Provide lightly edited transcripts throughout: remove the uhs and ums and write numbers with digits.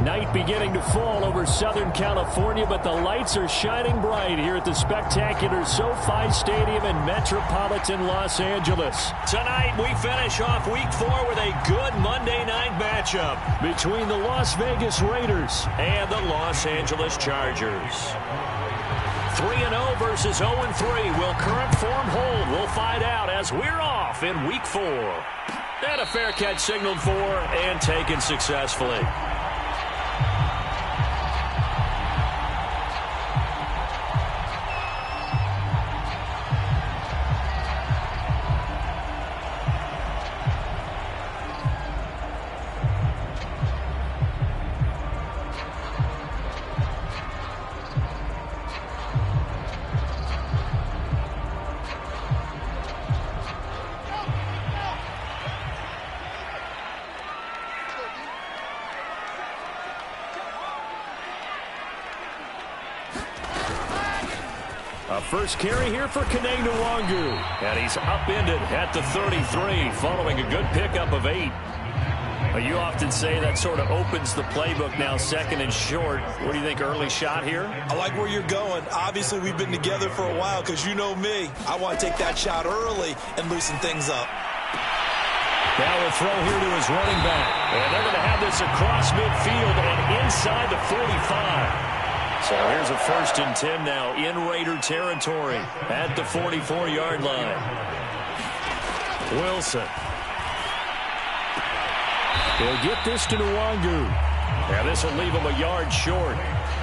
Night beginning to fall over Southern California, but the lights are shining bright here at the spectacular SoFi Stadium in metropolitan Los Angeles. Tonight, we finish off Week 4 with a good Monday night matchup between the Las Vegas Raiders and the Los Angeles Chargers. 3-0 versus 0-3. Will current form hold? We'll find out as we're off in Week 4. And a fair catch signaled for and taken successfully. First carry here for Kene Nwangu. And he's upended at the 33 following a good pickup of 8. You often say that sort of opens the playbook now, second and short. What do you think, early shot here? I like where you're going. Obviously, we've been together for a while because you know me. I want to take that shot early and loosen things up. Now a throw here to his running back. And they're going to have this across midfield and inside the 45. So here's a 1st and 10 now in Raider territory at the 44-yard line. Wilson. He'll get this to Nwangu. Now this will leave him a yard short.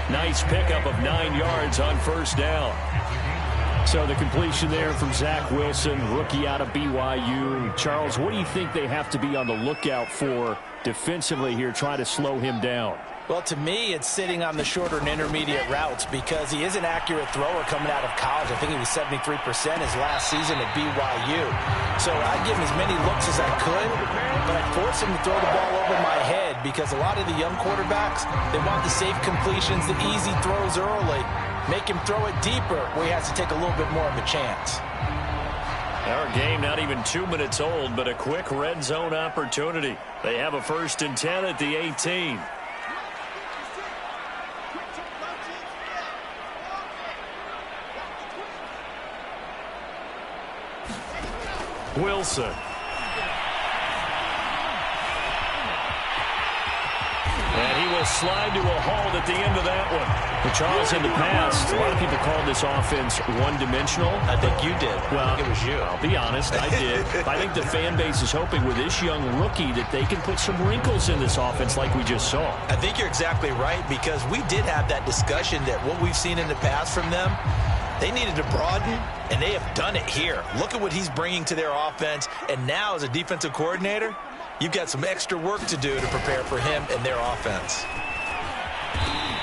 Nice pickup of 9 yards on 1st down. So the completion there from Zach Wilson, rookie out of BYU. Charles, what do you think they have to be on the lookout for defensively here, trying to slow him down? Well, to me, it's sitting on the shorter and intermediate routes because he is an accurate thrower coming out of college. I think he was 73% his last season at BYU. So I'd give him as many looks as I could, but I'd force him to throw the ball over my head because a lot of the young quarterbacks, they want the safe completions, the easy throws early. Make him throw it deeper where he has to take a little bit more of a chance. Our game not even 2 minutes old, but a quick red zone opportunity. They have a 1st and 10 at the 18. Wilson. And he will slide to a halt at the end of that one. But Charles, in the past, a lot of people called this offense one-dimensional. I think you did. Well, I think it was you. I'll be honest, I did. I think the fan base is hoping with this young rookie that they can put some wrinkles in this offense like we just saw. I think you're exactly right because we did have that discussion that what we've seen in the past from them, they needed to broaden, and they have done it here. Look at what he's bringing to their offense. And now, as a defensive coordinator, you've got some extra work to do to prepare for him and their offense.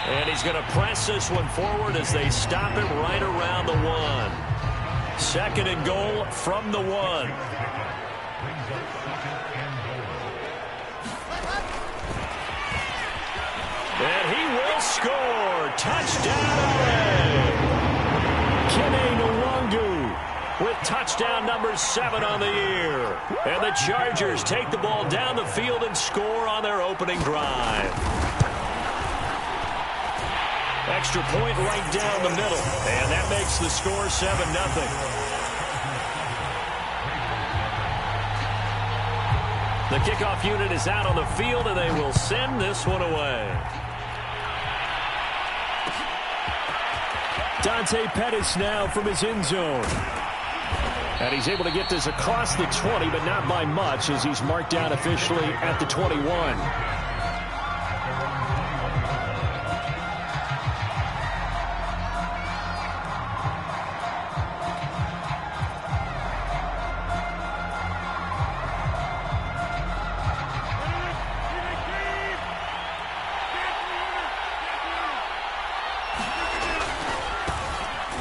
And he's going to press this one forward as they stop it right around the 1. 2nd and goal from the 1. And he will score. Touchdown! Kene Nwangu with touchdown number 7 on the year. And the Chargers take the ball down the field and score on their opening drive. Extra point right down the middle. And that makes the score 7-0. The kickoff unit is out on the field, and they will send this one away. Dante Pettis now from his end zone. And he's able to get this across the 20, but not by much as he's marked down officially at the 21.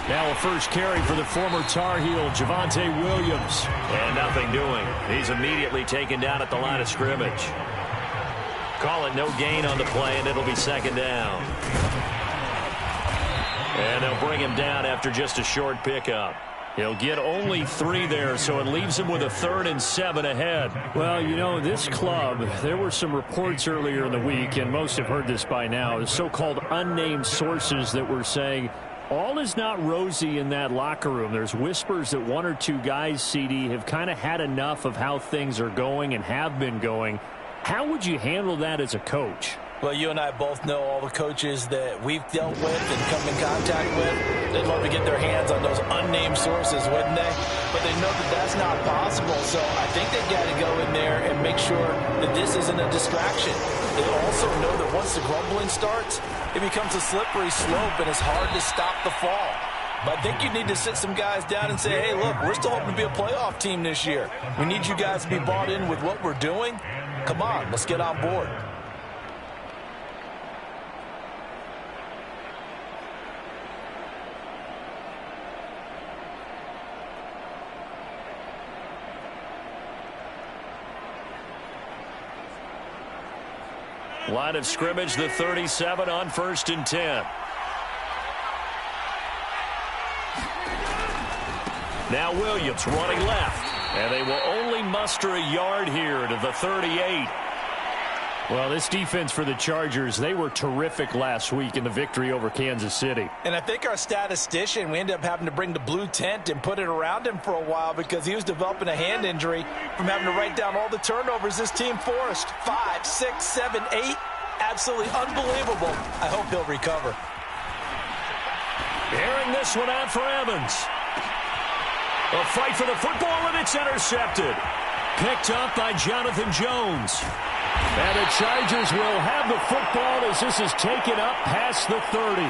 Now a first carry for the former Tar Heel, Javonte Williams. And nothing doing. He's immediately taken down at the line of scrimmage. Call it no gain on the play, and it'll be 2nd down. And they'll bring him down after just a short pickup. He'll get only 3 there, so it leaves him with a 3rd and 7 ahead. Well, you know, this club, there were some reports earlier in the week, and most have heard this by now, the so-called unnamed sources that were saying all is not rosy in that locker room. There's whispers that 1 or 2 guys, CD, have kind of had enough of how things are going and have been going. How would you handle that as a coach? Well, you and I both know all the coaches that we've dealt with and come in contact with. They'd love to get their hands on those unnamed sources, wouldn't they? But they know that that's not possible, so I think they've got to go in there and make sure that this isn't a distraction. They also know that once the grumbling starts, it becomes a slippery slope, and it's hard to stop the fall. But I think you need to sit some guys down and say, hey, look, we're still hoping to be a playoff team this year. We need you guys to be bought in with what we're doing. Come on, let's get on board. Line of scrimmage, the 37 on 1st and 10. Now Williams running left. And they will only muster a yard here to the 38. Well, this defense for the Chargers, they were terrific last week in the victory over Kansas City. And I think our statistician, we ended up having to bring the blue tent and put it around him for a while because he was developing a hand injury from having to write down all the turnovers this team forced. 5, 6, 7, 8. Absolutely unbelievable. I hope he'll recover. Airing this one out for Evans. A fight for the football, and it's intercepted. Picked up by Jonathan Jones. And the Chargers will have the football as this is taken up past the 30.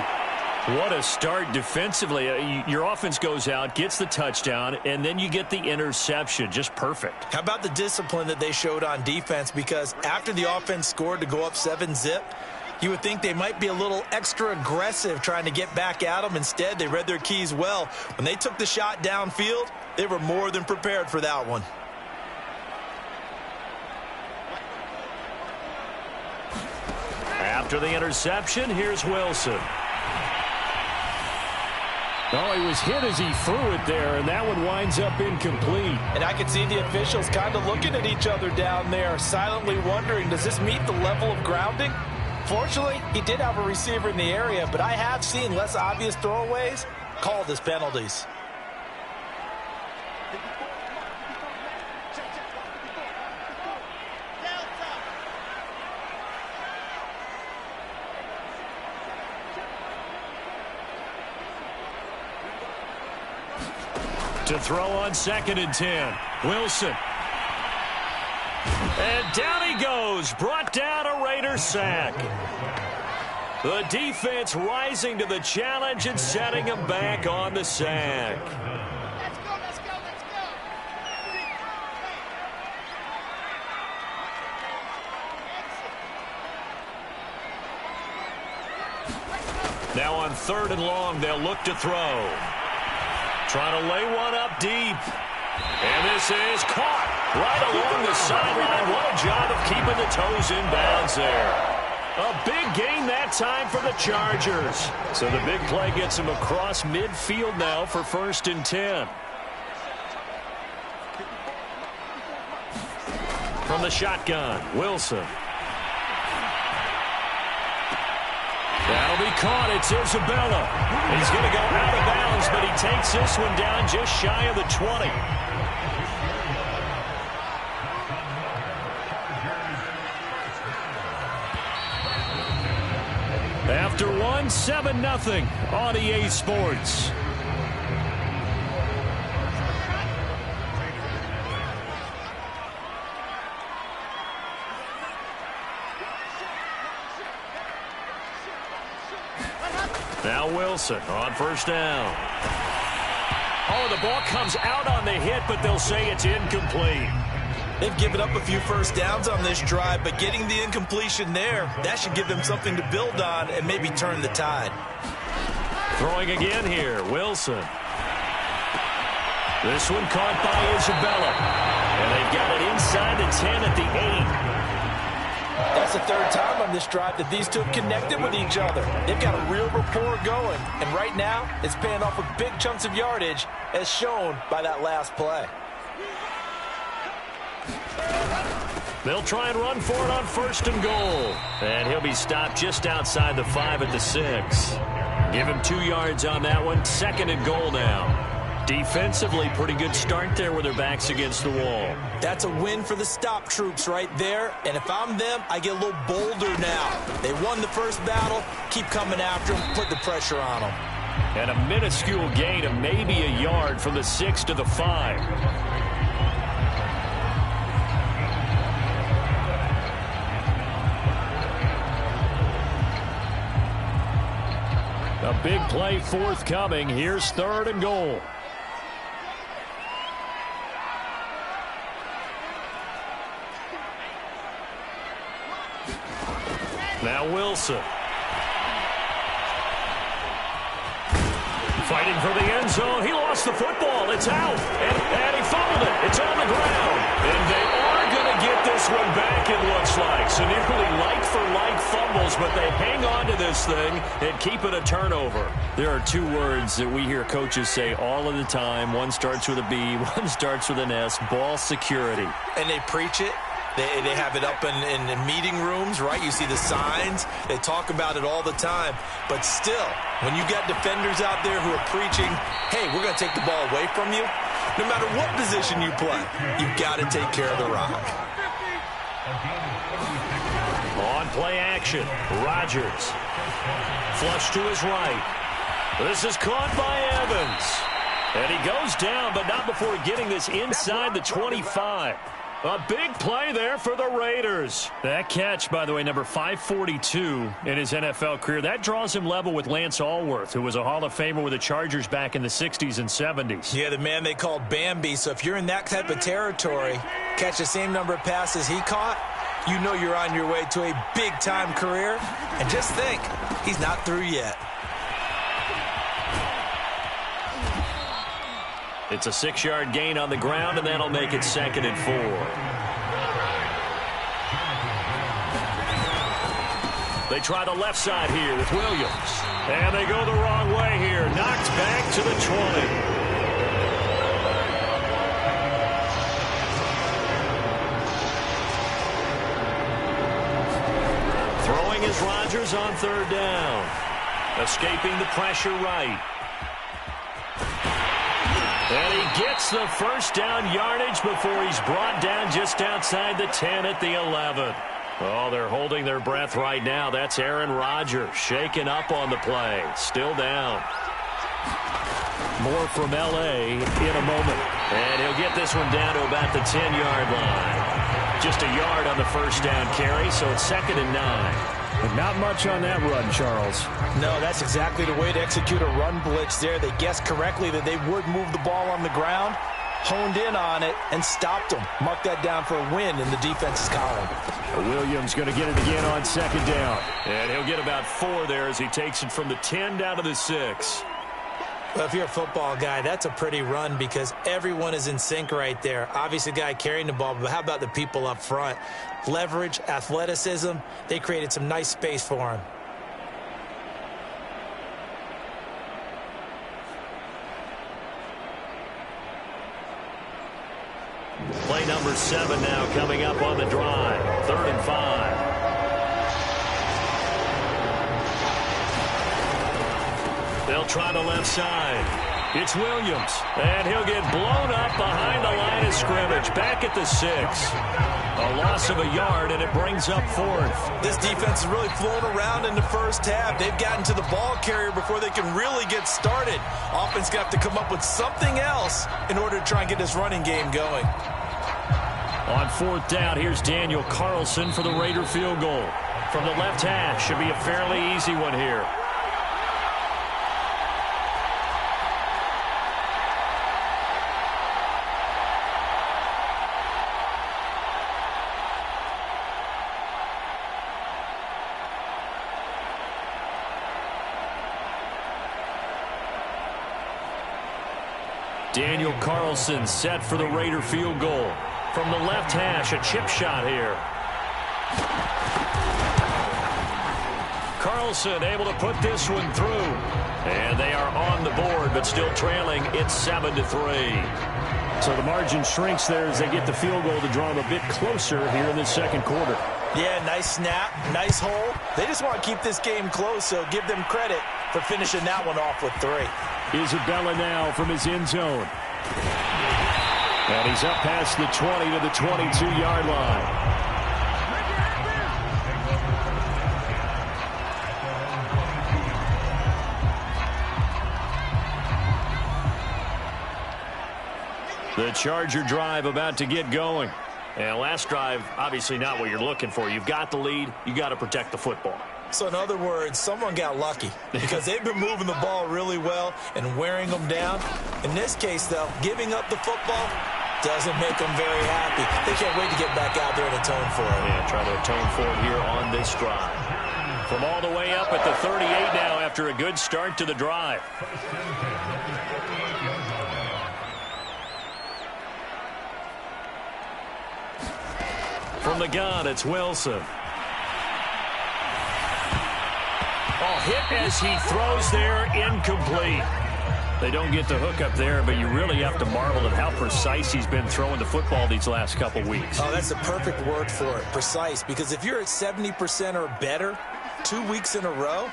What a start defensively. Your offense goes out, gets the touchdown, and then you get the interception. Just perfect. How about the discipline that they showed on defense? Because after the offense scored to go up 7-zip, you would think they might be a little extra aggressive trying to get back at them. Instead, they read their keys well. When they took the shot downfield, they were more than prepared for that one. After the interception, here's Wilson. Oh, he was hit as he threw it there, and that one winds up incomplete. And I could see the officials kind of looking at each other down there, silently wondering, does this meet the level of grounding? Fortunately, he did have a receiver in the area, but I have seen less obvious throwaways called as penalties. To throw on 2nd and 10. Wilson. And down he goes. Brought down a Raider sack. The defense rising to the challenge and setting him back on the sack. Let's go, let's go, let's go. Now on 3rd and long, they'll look to throw. Trying to lay one up deep. And this is caught right along the sideline. What a job of keeping the toes in bounds there. A big gain that time for the Chargers. So the big play gets them across midfield now for 1st and 10. From the shotgun, Wilson. That'll be caught. It's Isabella. He's going to go out of bounds, but he takes this one down just shy of the 20. After one, 7-0 on EA Sports. Now Wilson on 1st down. Oh, the ball comes out on the hit, but they'll say it's incomplete. They've given up a few first downs on this drive, but getting the incompletion there, that should give them something to build on and maybe turn the tide. Throwing again here, Wilson. This one caught by Isabella. And they've got it inside the 10 at the 8. That's the third time on this drive that these two have connected with each other. They've got a real rapport going, and right now it's paying off with big chunks of yardage, as shown by that last play. They'll try and run for it on 1st and goal. And he'll be stopped just outside the 5 at the 6. Give him 2 yards on that one. 2nd and goal now. Defensively, pretty good start there with their backs against the wall. That's a win for the stop troops right there. And if I'm them, I get a little bolder now. They won the first battle. Keep coming after them. Put the pressure on them. And a minuscule gain of maybe a yard from the 6 to the 5. A big play forthcoming. Here's 3rd and goal. Now Wilson. Fighting for the end zone. He lost the football. It's out. And he fumbled it. It's on the ground. And they are going to get this one back, it looks like. So nearly like-for-like fumbles, but they hang on to this thing and keep it a turnover. There are 2 words that we hear coaches say all of the time. One starts with a B, one starts with an S. Ball security. And they preach it. They have it up in meeting rooms, right? You see the signs. They talk about it all the time. But still, when you got defenders out there who are preaching, hey, we're going to take the ball away from you, no matter what position you play, you've got to take care of the rock. On play action, Rodgers. Flush to his right. This is caught by Evans. And he goes down, but not before getting this inside the 25. A big play there for the Raiders. That catch, by the way, number 542 in his NFL career. That draws him level with Lance Allworth, who was a Hall of Famer with the Chargers back in the 60s and 70s. Yeah, the man they called Bambi. So if you're in that type of territory, catch the same number of passes he caught, you know you're on your way to a big-time career. And just think, he's not through yet. It's a 6-yard gain on the ground, and that'll make it 2nd and 4. They try the left side here with Williams. And they go the wrong way here. Knocked back to the 20. Throwing is Rodgers on 3rd down. Escaping the pressure right. And he gets the first down yardage before he's brought down just outside the 10 at the 11. Oh, they're holding their breath right now. That's Aaron Rodgers shaken up on the play. Still down. More from L.A. in a moment. And he'll get this one down to about the 10-yard line. Just a yard on the first down carry, so it's 2nd and 9. But not much on that run, Charles. No, that's exactly the way to execute a run blitz there. They guessed correctly that they would move the ball on the ground, honed in on it, and stopped them. Mark that down for a win in the defense's column. Williams going to get it again on 2nd down. And he'll get about 4 there as he takes it from the 10 down to the 6. Well, if you're a football guy, that's a pretty run because everyone is in sync right there. Obviously, the guy carrying the ball, but how about the people up front? Leverage, athleticism, they created some nice space for him. Play number 7 now coming up on the drive. 3rd and 5. They'll try the left side. It's Williams, and he'll get blown up behind the line of scrimmage. Back at the 6. A loss of a yard, and it brings up 4th. This defense is really flown around in the first half. They've gotten to the ball carrier before they can really get started. Offense got to come up with something else in order to try and get this running game going. On 4th down, here's Daniel Carlson for the Raider field goal. From the left hash, should be a fairly easy one here. Daniel Carlson set for the Raider field goal. From the left hash, a chip shot here. Carlson able to put this one through. And they are on the board, but still trailing. It's 7-3. So the margin shrinks there as they get the field goal to draw them a bit closer here in the second quarter. Yeah, nice snap, nice hole. They just want to keep this game close, so give them credit for finishing that one off with 3. Isabella now from his end zone. And he's up past the 20 to the 22-yard line. The Charger drive about to get going. And last drive, obviously not what you're looking for. You've got the lead. You got to protect the football. So in other words, someone got lucky because they've been moving the ball really well and wearing them down. In this case, though, giving up the football doesn't make them very happy. They can't wait to get back out there and atone for it. Yeah, try to atone for it here on this drive. From all the way up at the 38 now after a good start to the drive. From the gun, it's Wilson. Oh, hit as he throws there, incomplete. They don't get the hook up there, but you really have to marvel at how precise he's been throwing the football these last couple weeks. Oh, that's the perfect word for it, precise, because if you're at 70% or better 2 weeks in a row,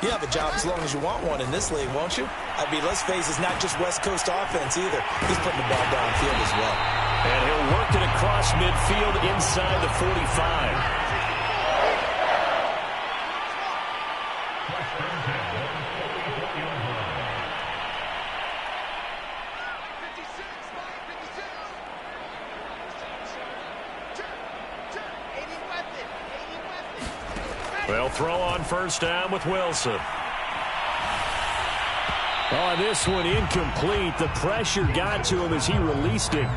you have a job as long as you want one in this league, won't you? I mean, let's face it, it's not just West Coast offense either. He's putting the ball downfield as well. And he'll work it across midfield inside the 45. They'll throw on first down with Wilson. Oh, this one incomplete. The pressure got to him as he released it.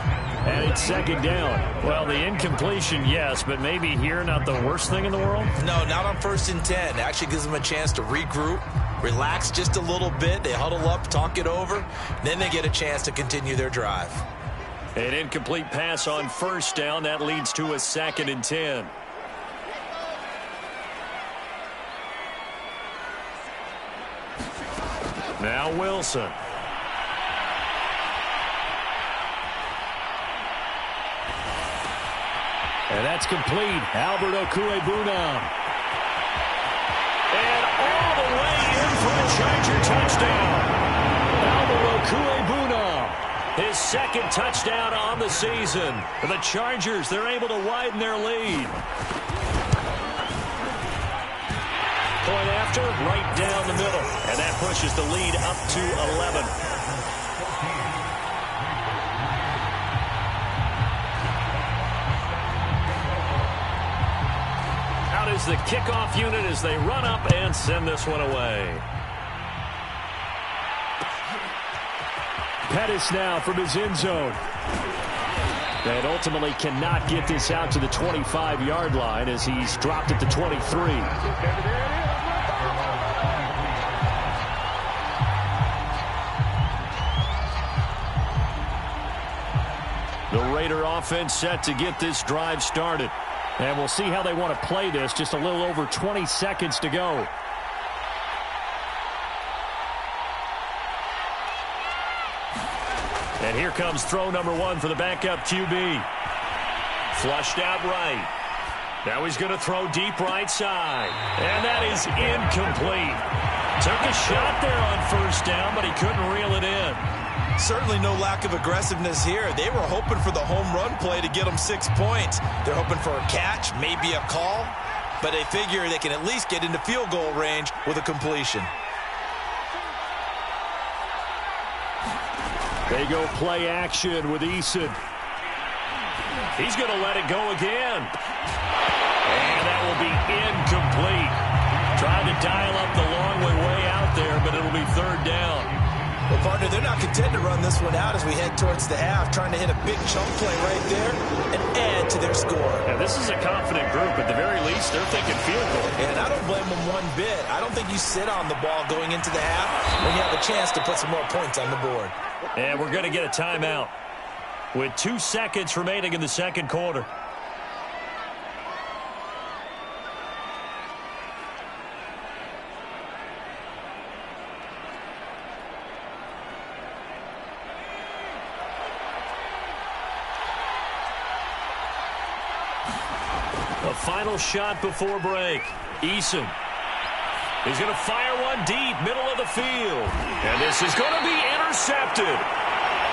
And it's second down. Well, the incompletion, yes, but maybe here not the worst thing in the world? No, not on 1st and 10. It actually gives them a chance to regroup, relax just a little bit. They huddle up, talk it over. Then they get a chance to continue their drive. An incomplete pass on first down. That leads to a 2nd and 10. Now Wilson. And that's complete. Albert Okwuegbunam. And all the way in for a Charger touchdown. Albert Okwuegbunam. His 2nd touchdown on the season. For the Chargers, they're able to widen their lead. Point after, right down the middle. And that pushes the lead up to 11. Out is the kickoff unit as they run up and send this one away. Pettis now from his end zone. And ultimately cannot get this out to the 25-yard line as he's dropped at the 23. The Raider offense set to get this drive started. And we'll see how they want to play this. Just a little over 20 seconds to go. And here comes throw number 1 for the backup QB. Flushed out right. Now he's going to throw deep right side. And that is incomplete. Took a shot there on first down, but he couldn't reel it in. Certainly no lack of aggressiveness here. They were hoping for the home run play to get them 6 points. They're hoping for a catch, maybe a call, but they figure they can at least get into field goal range with a completion. They go play action with Eason. He's going to let it go again. And that will be incomplete. Trying to dial up the long way out there, but it'll be 3rd down. Well, partner, they're not content to run this one out as we head towards the half, trying to hit a big chunk play right there and add to their score. Now, this is a confident group. At the very least, they're thinking field goal. And I don't blame them one bit. I don't think you sit on the ball going into the half when you have a chance to put some more points on the board. And we're going to get a timeout with 2 seconds remaining in the second quarter. A final shot before break. Eason. He's going to fire one deep, middle of the field. And this is going to be intercepted.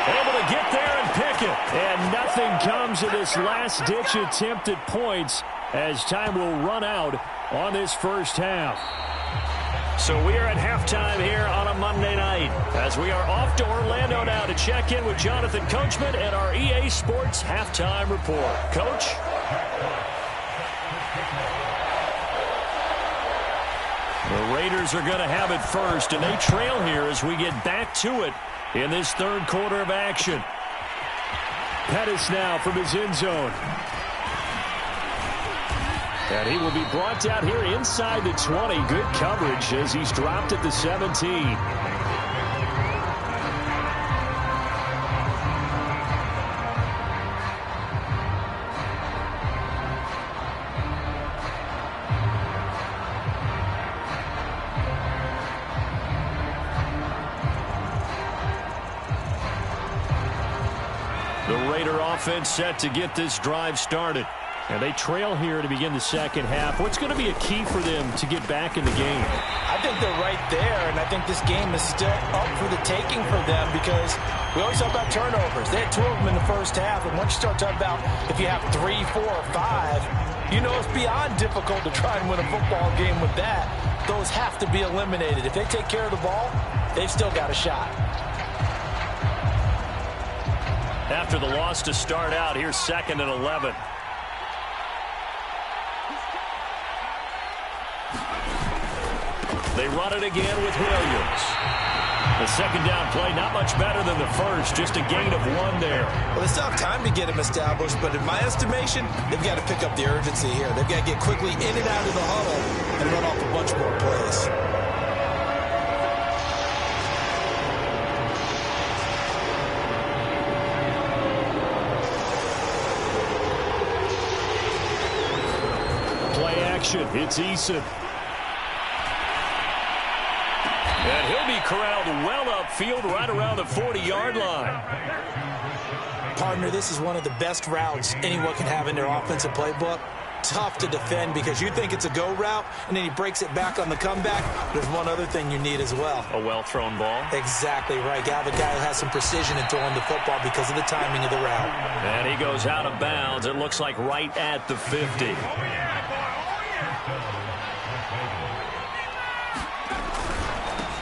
Able to get there and pick it. And nothing comes of this last-ditch attempt at points as time will run out on this first half. So we are at halftime here on a Monday night as we are off to Orlando now to check in with Jonathan Coachman and our EA Sports Halftime Report. Coach? The Raiders are going to have it first, and they trail here as we get back to it in this third quarter of action. Pettis now from his end zone. And he will be brought down here inside the 20. Good coverage as he's dropped at the 17. The Raider offense set to get this drive started. And they trail here to begin the second half. What's going to be a key for them to get back in the game? I think they're right there, and I think this game is still up for the taking for them because we always talk about turnovers. They had 2 of them in the first half, and once you start talking about if you have 3, 4, or 5, you know it's beyond difficult to try and win a football game with that. Those have to be eliminated. If they take care of the ball, they've still got a shot. After the loss to start out, here's 2nd and 11. They run it again with Williams. The second down play, not much better than the first, just a gain of 1 there. Well, they still have time to get him established, but in my estimation, they've got to pick up the urgency here. They've got to get quickly in and out of the huddle and run off a bunch more plays. Play action, it's Eason. And he'll be corralled well upfield right around the 40-yard line. Partner, this is one of the best routes anyone can have in their offensive playbook. Tough to defend because you think it's a go route, and then he breaks it back on the comeback. There's one other thing you need as well. A well-thrown ball. Exactly right. You have a guy who has some precision in throwing the football because of the timing of the route. And he goes out of bounds. It looks like right at the 50.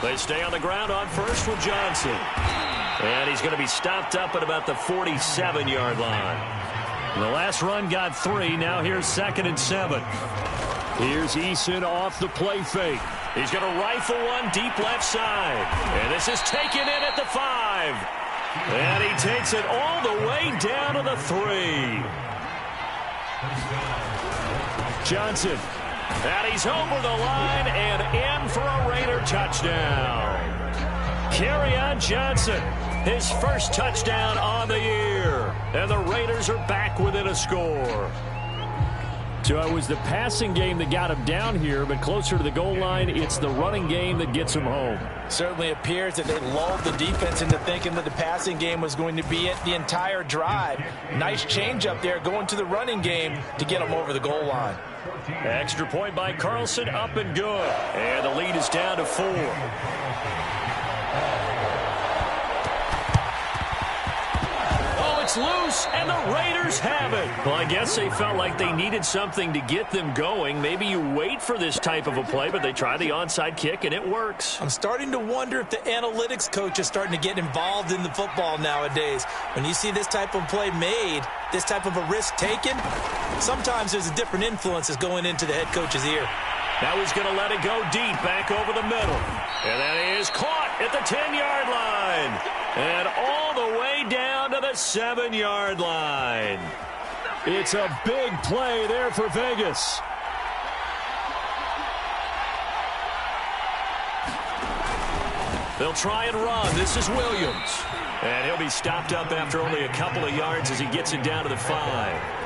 They stay on the ground on first with Johnson. And he's going to be stopped up at about the 47-yard line. The last run got 3. Now here's 2nd and 7. Here's Eason off the play fake. He's going to rifle one deep left side. And this is taken in at the 5. And he takes it all the way down to the 3. Johnson. And he's over the line and in for a Raider touchdown. Kerryon Johnson, his first touchdown on the year. And the Raiders are back within a score. So it was the passing game that got him down here, but closer to the goal line, it's the running game that gets him home. Certainly appears that they lulled the defense into thinking that the passing game was going to be it the entire drive. Nice change up there going to the running game to get them over the goal line. Extra point by Carlson, up and good. And the lead is down to 4. It's loose, and the Raiders have it. Well, I guess they felt like they needed something to get them going. Maybe you wait for this type of a play, but they try the onside kick, and it works. I'm starting to wonder if the analytics coach is starting to get involved in the football nowadays. When you see this type of play made, this type of a risk taken, sometimes there's a different influence that's going into the head coach's ear. Now he's going to let it go deep, back over the middle. And that is caught at the 10-yard line. And all the way down to the 7-yard line. It's a big play there for Vegas. They'll try and run. This is Williams. And he'll be stopped up after only a couple of yards as he gets it down to the 5.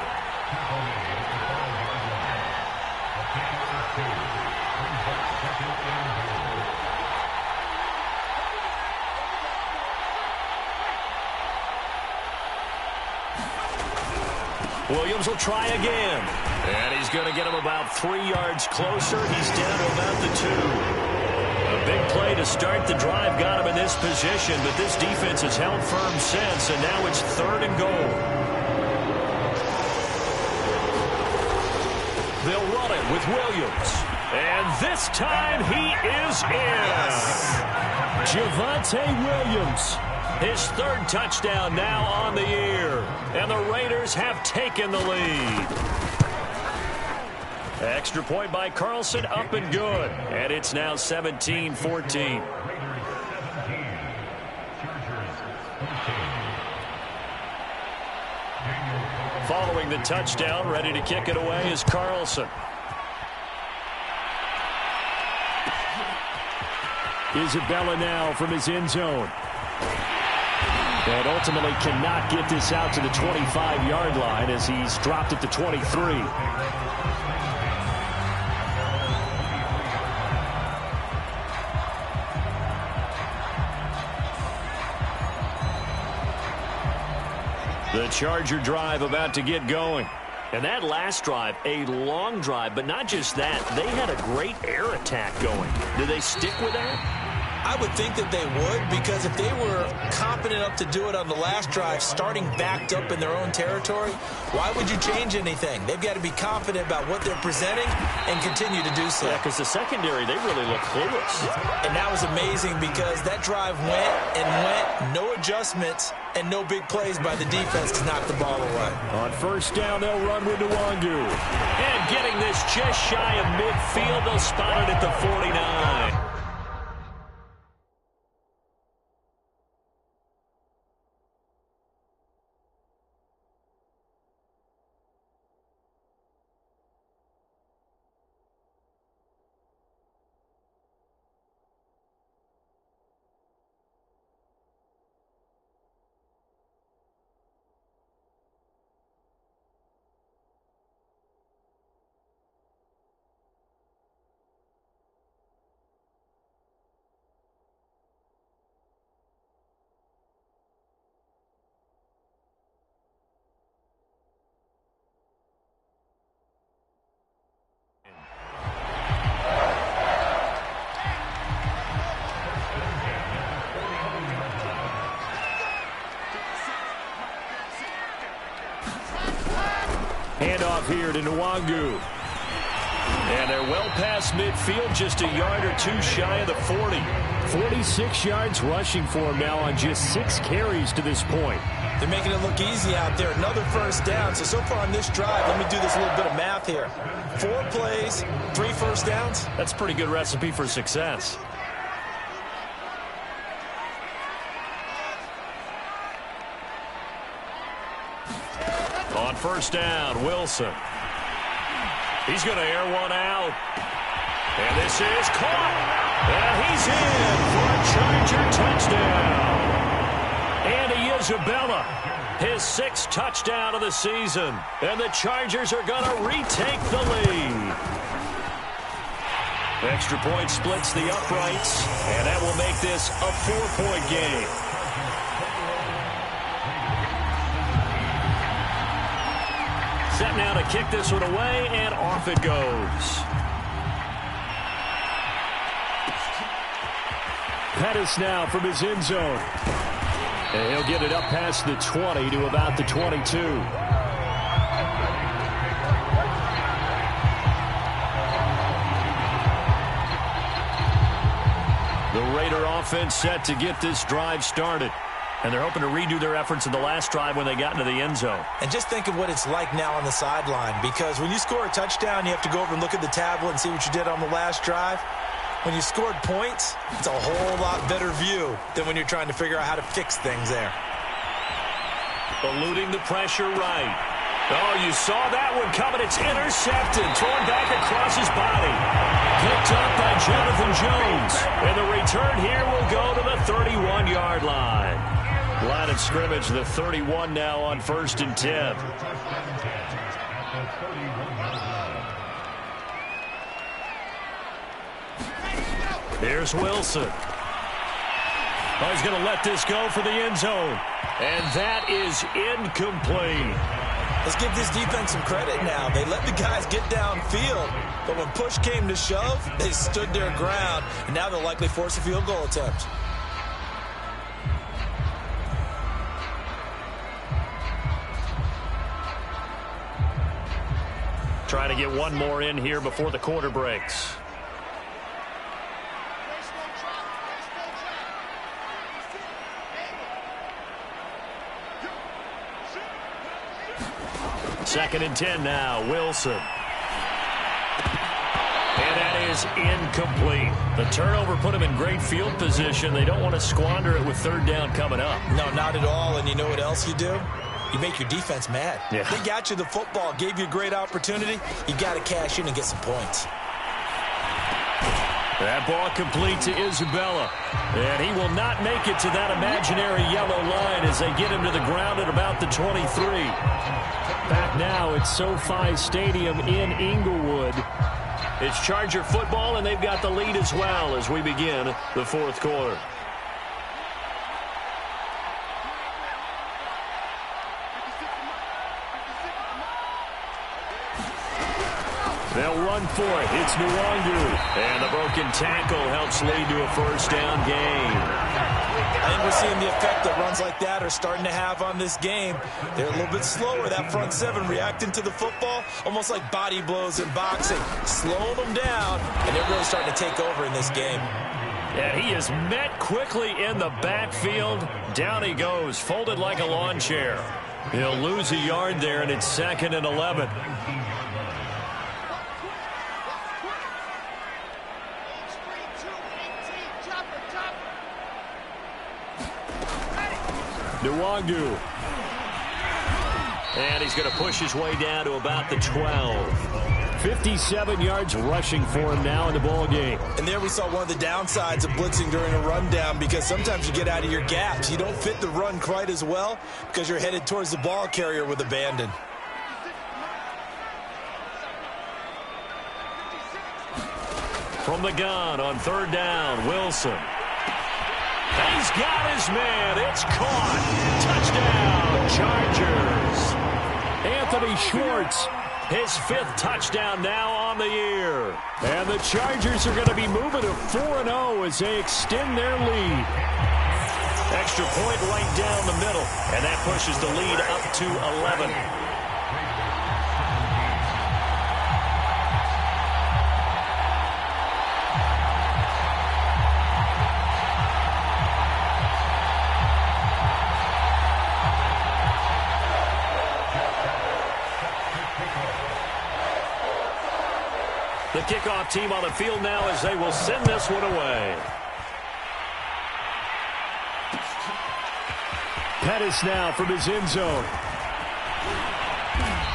Williams will try again. And he's going to get him about 3 yards closer. He's down to about the 2. A big play to start the drive got him in this position, but this defense has held firm since, and now it's 3rd and goal. They'll run it with Williams. And this time he is in. Javonte Williams. His 3rd touchdown now on the year. And the Raiders have taken the lead. Extra point by Carlson, up and good. And it's now 17-14. Following the touchdown, ready to kick it away is Carlson. Isabella now from his end zone. And ultimately cannot get this out to the 25-yard line as he's dropped at the 23. The Charger drive about to get going. And that last drive, a long drive, but not just that. They had a great air attack going. Do they stick with that? I would think that they would, because if they were confident enough to do it on the last drive, starting backed up in their own territory, why would you change anything? They've got to be confident about what they're presenting and continue to do so. Yeah, because the secondary, they really look clueless. And that was amazing because that drive went and went, no adjustments, and no big plays by the defense to knock the ball away. On 1st down, they'll run with Nwangu. And getting this just shy of midfield, they'll spot it at the 49. Handoff here to Nwangu. And they're well past midfield, just a yard or 2 shy of the 40. 46 yards rushing for him now on just 6 carries to this point. They're making it look easy out there. Another 1st down. So far on this drive, let me do this little bit of math here. 4 plays, 3 1st downs. That's a pretty good recipe for success. On 1st down, Wilson. He's going to air one out. And this is caught. And he's in for a Charger touchdown. Andy Isabella, his 6th touchdown of the season. And the Chargers are going to retake the lead. Extra point splits the uprights. And that will make this a 4-point game. Set now to kick this one away, and off it goes. Pettis now from his end zone. And he'll get it up past the 20 to about the 22. The Raider offense set to get this drive started. And they're hoping to redo their efforts in the last drive when they got into the end zone. And just think of what it's like now on the sideline, because when you score a touchdown, you have to go over and look at the tablet and see what you did on the last drive. When you scored points, it's a whole lot better view than when you're trying to figure out how to fix things there. Eluding the pressure right. Oh, you saw that one coming. It's intercepted. Thrown back across his body. Picked up by Jonathan Jones. And the return here will go to the 31-yard line. Line of scrimmage, the 31 now on 1st and 10. Here's Wilson. Oh, he's going to let this go for the end zone. And that is incomplete. Let's give this defense some credit now. They let the guys get downfield, but when push came to shove, they stood their ground, and now they'll likely force a field goal attempt. Trying to get one more in here before the quarter breaks. Second and 10 now, Wilson. And that is incomplete. The turnover put them in great field position. They don't want to squander it with third down coming up. No, not at all. And you know what else you do? You make your defense mad. Yeah. They got you the football, gave you a great opportunity. You got to cash in and get some points. That ball complete to Isabella. And he will not make it to that imaginary yellow line as they get him to the ground at about the 23. Back now at SoFi Stadium in Inglewood. It's Charger football, and they've got the lead as well as we begin the fourth quarter. They'll run for it. It's Nwangu. And the broken tackle helps lead to a first down gain. I think we're seeing the effect that runs like that are starting to have on this game. They're a little bit slower, that front seven, reacting to the football, almost like body blows in boxing, slowing them down, and they're really starting to take over in this game. And he is met quickly in the backfield. Down he goes, folded like a lawn chair. He'll lose a yard there, and it's 2nd and 11. Nwangu. And he's going to push his way down to about the 12. 57 yards rushing for him now in the ball game. And there we saw one of the downsides of blitzing during a rundown, because sometimes you get out of your gaps. You don't fit the run quite as well because you're headed towards the ball carrier with abandon. From the gun on third down, Wilson. He's got his man. It's caught. Touchdown, Chargers. Anthony Schwartz, his 5th touchdown now on the year. And the Chargers are going to be moving to 4-0 as they extend their lead. Extra point right down the middle, and that pushes the lead up to 11. The kickoff team on the field now as they will send this one away. Pettis now from his end zone.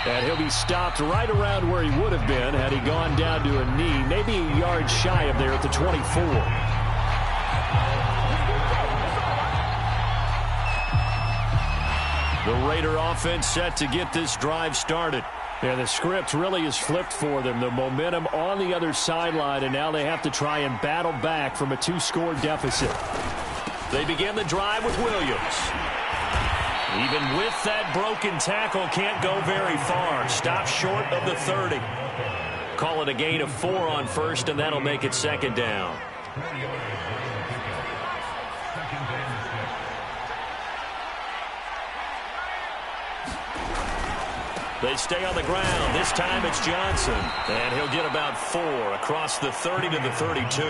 And he'll be stopped right around where he would have been had he gone down to a knee, maybe a yard shy of there at the 24. The Raider offense set to get this drive started. Yeah, the script really is flipped for them. The momentum on the other sideline, and now they have to try and battle back from a 2-score deficit. They begin the drive with Williams. Even with that broken tackle, can't go very far. Stop short of the 30. Call it a gain of 4 on first, and that'll make it 2nd down. They stay on the ground. This time it's Johnson. And he'll get about 4 across the 30 to the 32.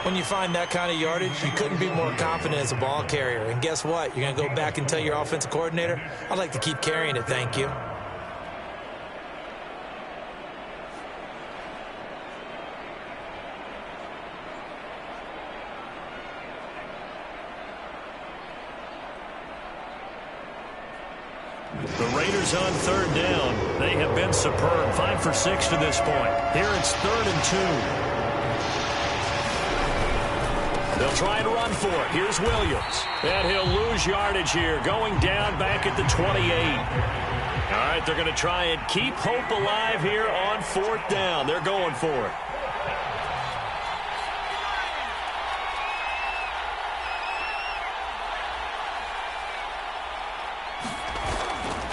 When you find that kind of yardage, you couldn't be more confident as a ball carrier. And guess what? You're going to go back and tell your offensive coordinator, I'd like to keep carrying it, thank you. The Raiders on third down. They have been superb. 5 for 6 to this point. Here it's 3rd and 2. They'll try and run for it. Here's Williams. And he'll lose yardage here. Going down back at the 28. All right, they're going to try and keep hope alive here on 4th down. They're going for it.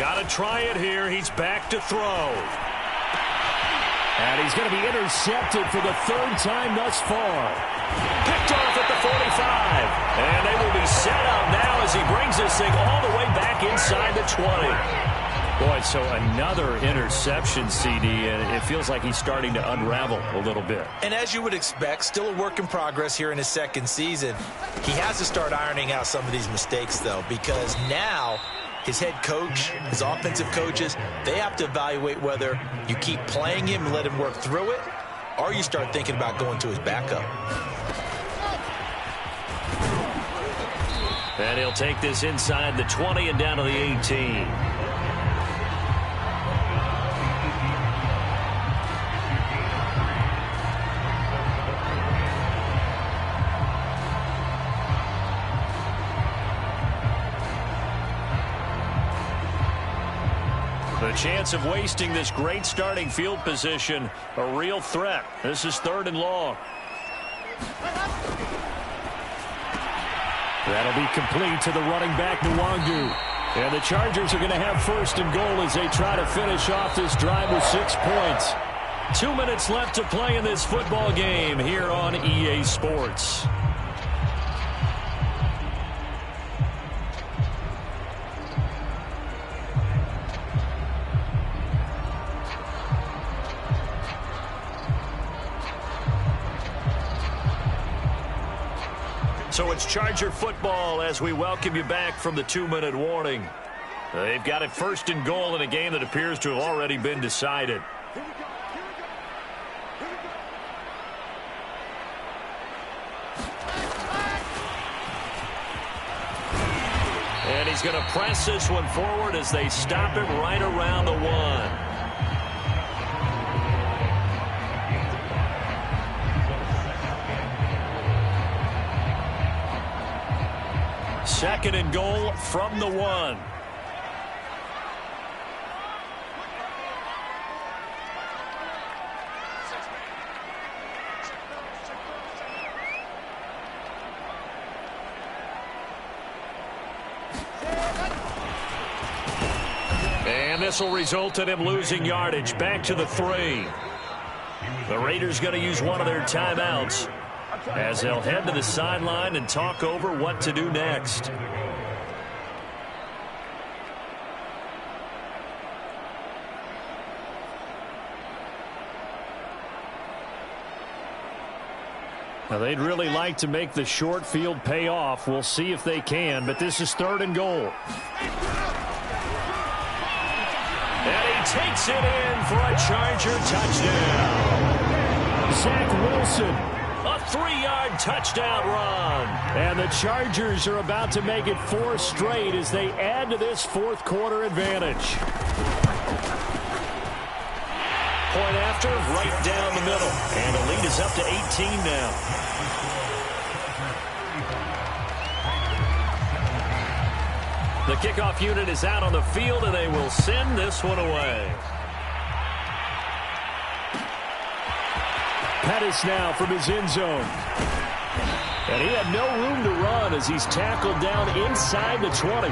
Got to try it here. He's back to throw. And he's going to be intercepted for the third time thus far. Picked off at the 45. And they will be set up now as he brings this thing all the way back inside the 20. Boy, so another interception, CD, and it feels like he's starting to unravel a little bit. And as you would expect, still a work in progress here in his second season. He has to start ironing out some of these mistakes, though, because now his head coach, his offensive coaches, they have to evaluate whether you keep playing him and let him work through it, or you start thinking about going to his backup. And he'll take this inside the 20 and down to the 18. The chance of wasting this great starting field position, a real threat. This is 3rd and long. That'll be complete to the running back, Nwangu. And the Chargers are going to have 1st and goal as they try to finish off this drive with 6 points. 2 minutes left to play in this football game here on EA Sports. So it's Charger football as we welcome you back from the 2-minute warning. They've got it 1st and goal in a game that appears to have already been decided. And he's going to press this one forward as they stop him right around the 1. 2nd and goal from the 1. And this will result in him losing yardage. Back to the 3. The Raiders going to use one of their timeouts as they'll head to the sideline and talk over what to do next. Now, they'd really like to make the short field pay off. We'll see if they can, but this is 3rd and goal. And he takes it in for a Charger touchdown. Zach Wilson, a 3-yard touchdown run. And the Chargers are about to make it 4 straight as they add to this 4th quarter advantage. Point after, right down the middle. And the lead is up to 18 now. The kickoff unit is out on the field, and they will send this one away. Pettis now from his end zone. And he had no room to run as he's tackled down inside the 20.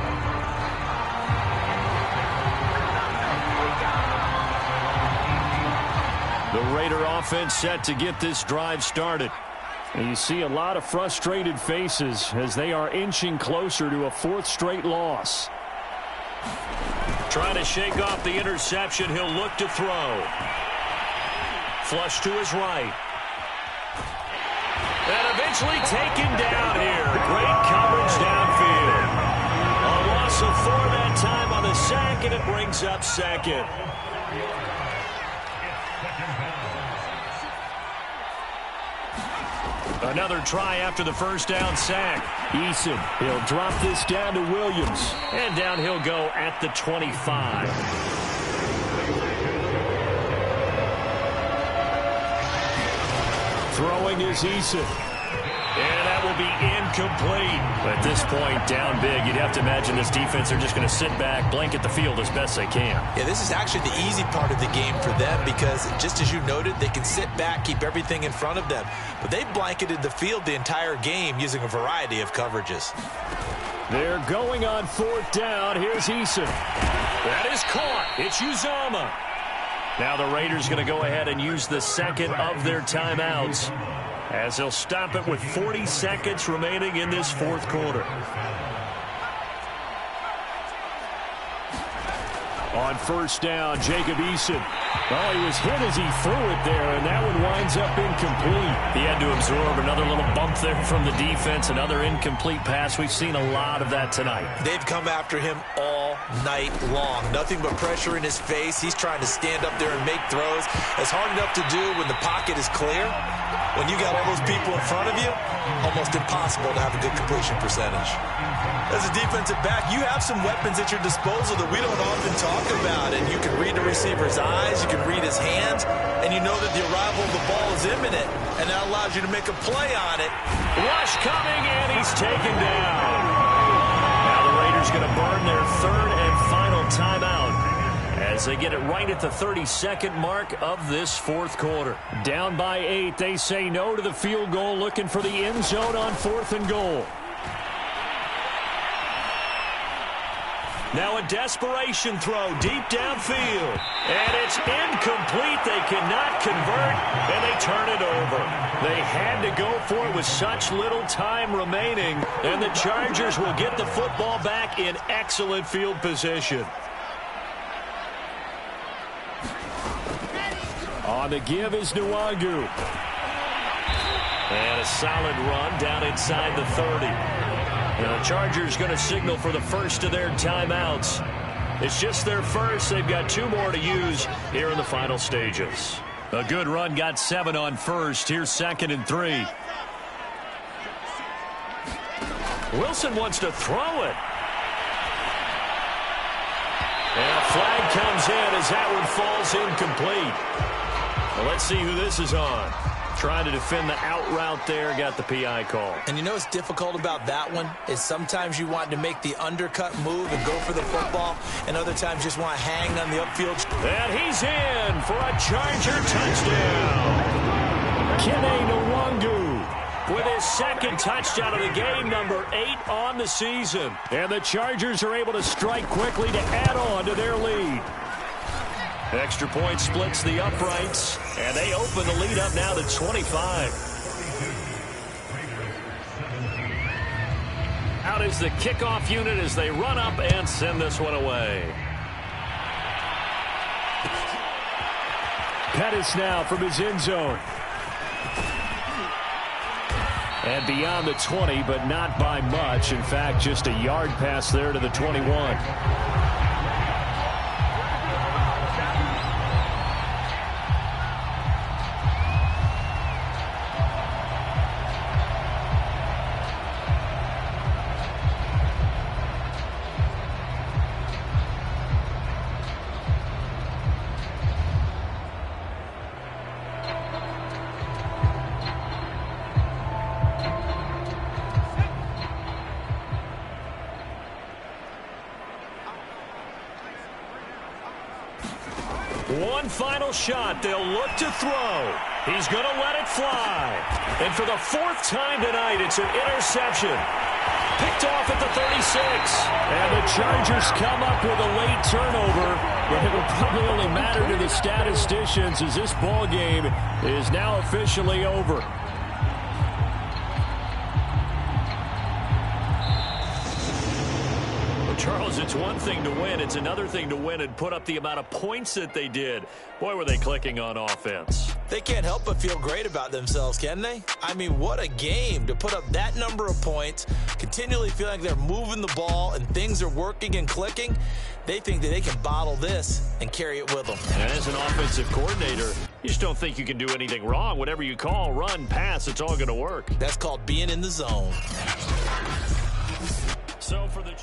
The Raider offense set to get this drive started. And you see a lot of frustrated faces as they are inching closer to a 4th straight loss. Trying to shake off the interception. He'll look to throw. Flush to his right. And eventually taken down here. Great coverage downfield. A loss of 4 that time on the sack, and it brings up 2nd. Another try after the first down sack. Eason, he'll drop this down to Williams. And down he'll go at the 25. Throwing is Eason. And that will be incomplete. At this point, down big, you'd have to imagine this defense are just going to sit back, blanket the field as best they can. Yeah, this is actually the easy part of the game for them because, just as you noted, they can sit back, keep everything in front of them. But they've blanketed the field the entire game using a variety of coverages. They're going on 4th down. Here's Eason. That is caught. It's Uzomah. Now the Raiders going to go ahead and use the second of their timeouts as they'll stop it with 40 seconds remaining in this fourth quarter. On first down, Jacob Eason. Oh, he was hit as he threw it there, and that one winds up incomplete. He had to absorb another little bump there from the defense, another incomplete pass. We've seen a lot of that tonight. They've come after him all night long. Nothing but pressure in his face. He's trying to stand up there and make throws. It's hard enough to do when the pocket is clear. When you got all those people in front of you, almost impossible to have a good completion percentage. As a defensive back, you have some weapons at your disposal that we don't often talk about. And you can read the receiver's eyes, you can read his hands, and you know that the arrival of the ball is imminent. And that allows you to make a play on it. Rush coming, and he's taken down. Now the Raiders going to burn their third and final timeout as they get it right at the 32nd mark of this fourth quarter. Down by 8, they say no to the field goal, looking for the end zone on 4th and goal. Now a desperation throw deep downfield. And it's incomplete. They cannot convert, and they turn it over. They had to go for it with such little time remaining, and the Chargers will get the football back in excellent field position. On the give is Nwangu. And a solid run down inside the 30. Now the Chargers going to signal for the first of their timeouts. It's just their first. They've got 2 more to use here in the final stages. A good run, got 7 on first. Here's 2nd and 3. Wilson wants to throw it. And a flag comes in as that one falls incomplete. Well, let's see who this is on. Trying to defend the out route there, got the PI call. And you know what's difficult about that one is sometimes you want to make the undercut move and go for the football, and other times just want to hang on the upfield. And he's in for a Charger touchdown. Kene Nwangu with his 2nd touchdown of the game, number 8 on the season. And the Chargers are able to strike quickly to add on to their lead. Extra point splits the uprights, and they open the lead up now to 25. Out is the kickoff unit as they run up and send this one away. Pettis now from his end zone. And beyond the 20, but not by much. In fact, just a yard pass there to the 21. One final shot. They'll look to throw. He's going to let it fly. And for the 4th time tonight, it's an interception. Picked off at the 36. And the Chargers come up with a late turnover. But it will probably only matter to the statisticians as this ball game is now officially over. Charles, it's one thing to win. It's another thing to win and put up the amount of points that they did. Boy, were they clicking on offense. They can't help but feel great about themselves, can they? I mean, what a game to put up that number of points, continually feeling like they're moving the ball and things are working and clicking. They think that they can bottle this and carry it with them. And as an offensive coordinator, you just don't think you can do anything wrong. Whatever you call, run, pass, it's all going to work. That's called being in the zone. So for the